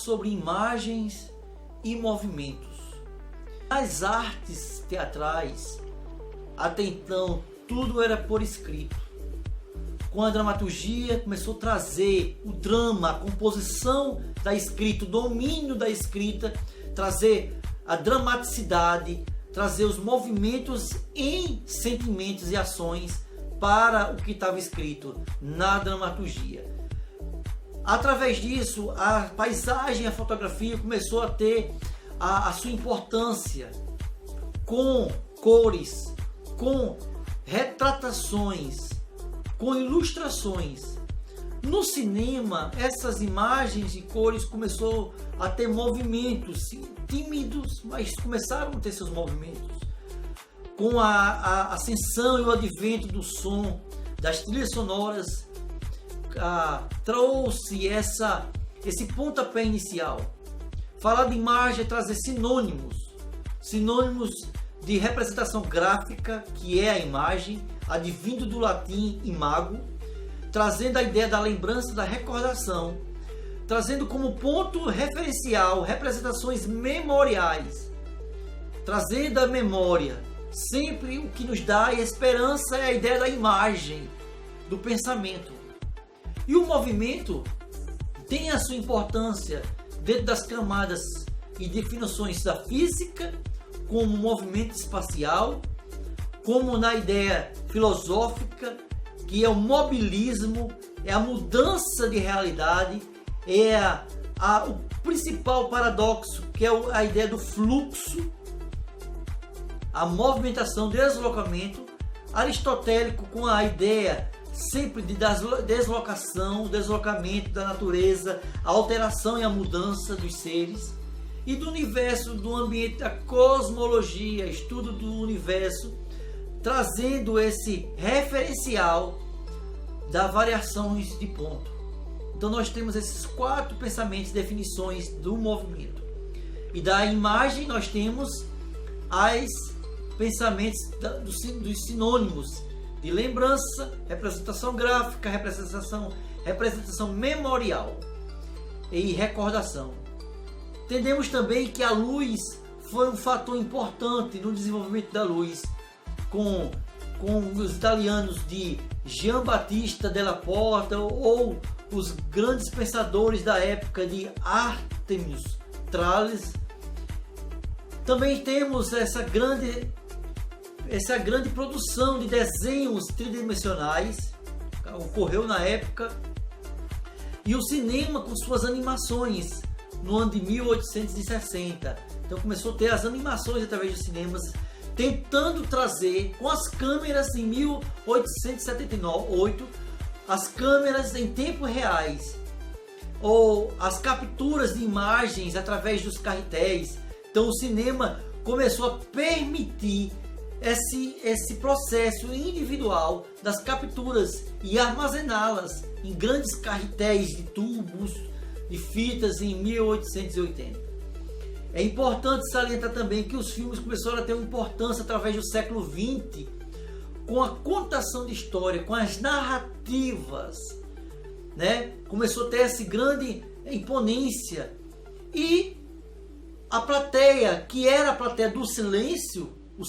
sobre imagens e movimentos. Nas artes teatrais, até então, tudo era por escrito. Com a dramaturgia, começou a trazer o drama, a composição da escrita, o domínio da escrita, trazer a dramaticidade, trazer os movimentos em sentimentos e ações para o que estava escrito na dramaturgia. Através disso, a paisagem, a fotografia começou a ter a sua importância, com cores, com retratações, com ilustrações. No cinema, essas imagens e cores começou a ter movimentos tímidos, mas começaram a ter seus movimentos. Com a ascensão e o advento do som, das trilhas sonoras, trouxe esse pontapé inicial. Falar de imagem é trazer sinônimos de representação gráfica, que é a imagem, advindo do latim imago, trazendo a ideia da lembrança, da recordação, trazendo como ponto referencial representações memoriais, trazendo a memória. Sempre o que nos dá esperança é a ideia da imagem, do pensamento. E o movimento tem a sua importância dentro das camadas e definições da física, como movimento espacial, como na ideia filosófica, que é o mobilismo, é a mudança de realidade, é o principal paradoxo, que é a ideia do fluxo, a movimentação, deslocamento, aristotélico com a ideia sempre de deslocação, deslocamento da natureza, a alteração e a mudança dos seres, e do universo, do ambiente, da cosmologia, estudo do universo, trazendo esse referencial das variações de ponto. Então nós temos esses 4 pensamentos, definições do movimento. E da imagem nós temos os pensamentos dos sinônimos de lembrança, representação gráfica, representação memorial e recordação. Entendemos também que a luz foi um fator importante no desenvolvimento da luz, com os italianos de Giambattista della Porta ou os grandes pensadores da época de Artemius Thales. Também temos essa grande produção de desenhos tridimensionais, ocorreu na época, e o cinema com suas animações no ano de 1860. Então começou a ter as animações através dos cinemas, tentando trazer com as câmeras em 1878, as câmeras em tempo reais, ou as capturas de imagens através dos carretéis. Então o cinema começou a permitir esse processo individual das capturas e armazená-las em grandes carretéis de tubos, de fitas em 1880. É importante salientar também que os filmes começaram a ter uma importância através do século XX, com a contação de história, com as narrativas, né? Começou a ter essa grande imponência, e a plateia, que era a plateia do silêncio, o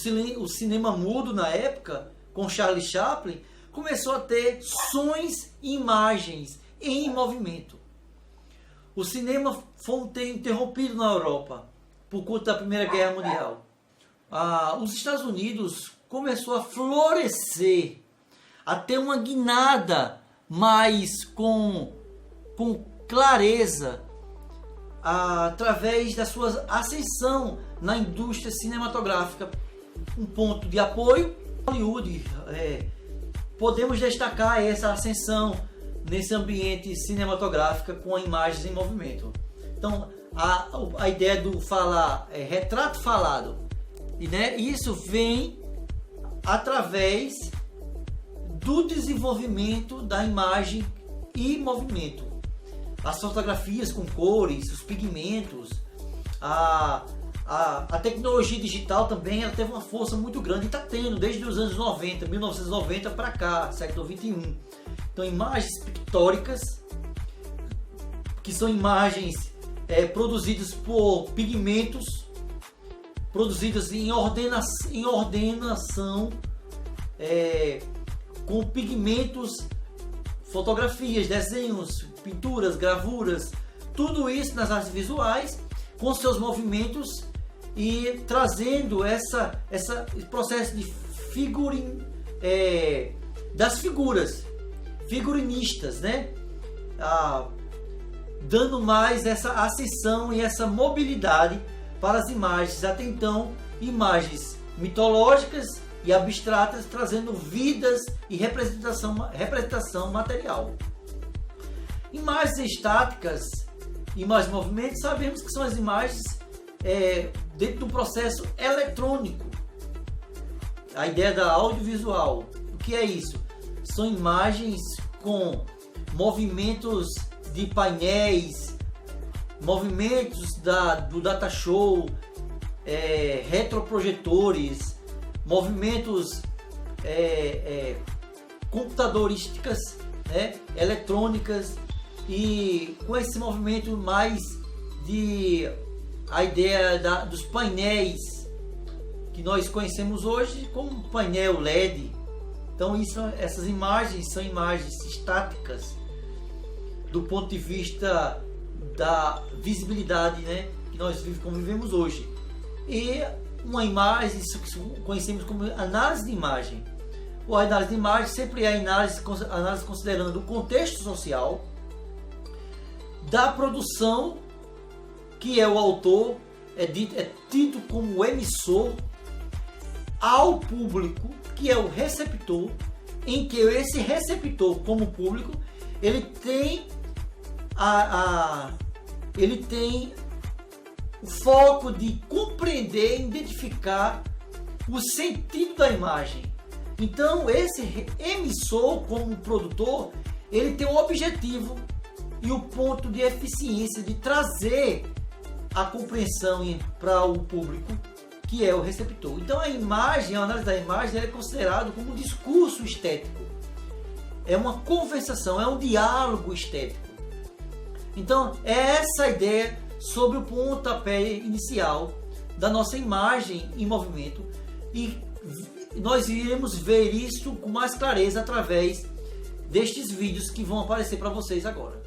cinema mudo na época, com Charlie Chaplin, começou a ter sons e imagens em movimento. O cinema foi interrompido na Europa por conta da Primeira Guerra Mundial. Os Estados Unidos começou a florescer, a ter uma guinada mais com clareza, através da sua ascensão na indústria cinematográfica. Um ponto de apoio, Hollywood, podemos destacar essa ascensão nesse ambiente cinematográfico com imagens em movimento. Então a ideia do falar, retrato falado, e, né, isso vem através do desenvolvimento da imagem e movimento. As fotografias com cores, os pigmentos, a tecnologia digital também, ela teve uma força muito grande, e está tendo desde os anos 90, 1990 para cá, século 21. Então imagens pictóricas, que são imagens produzidas por pigmentos, produzidas em ordenação com pigmentos, fotografias, desenhos, pinturas, gravuras, tudo isso nas artes visuais, com seus movimentos e trazendo esse processo de das figuras, figurinistas, né? Dando mais essa acessão e essa mobilidade para as imagens, até então imagens mitológicas e abstratas, trazendo vidas e representação material. Imagens estáticas, imagens de movimento, sabemos que são as imagens dentro do processo eletrônico. A ideia da audiovisual, o que é isso? São imagens com movimentos de painéis, movimentos do data show, retroprojetores, movimentos computadorísticas, né, eletrônicas, e com esse movimento mais a ideia dos painéis que nós conhecemos hoje como painel LED. Então essas imagens são imagens estáticas do ponto de vista da visibilidade, né, que nós convivemos hoje. E uma imagem, isso que conhecemos como análise de imagem. A análise de imagem sempre é análise considerando o contexto social da produção, que é o autor, é tido como emissor, ao público, que é o receptor, em que esse receptor, como público, ele tem o foco de compreender e identificar o sentido da imagem. Então esse emissor, como produtor, ele tem um objetivo e o ponto de eficiência de trazer a compreensão para o público, que é o receptor. Então a imagem, a análise da imagem, é considerado como um discurso estético. É uma conversação, é um diálogo estético. Então é essa a ideia sobre o pontapé inicial da nossa imagem em movimento, e nós iremos ver isso com mais clareza através destes vídeos que vão aparecer para vocês agora.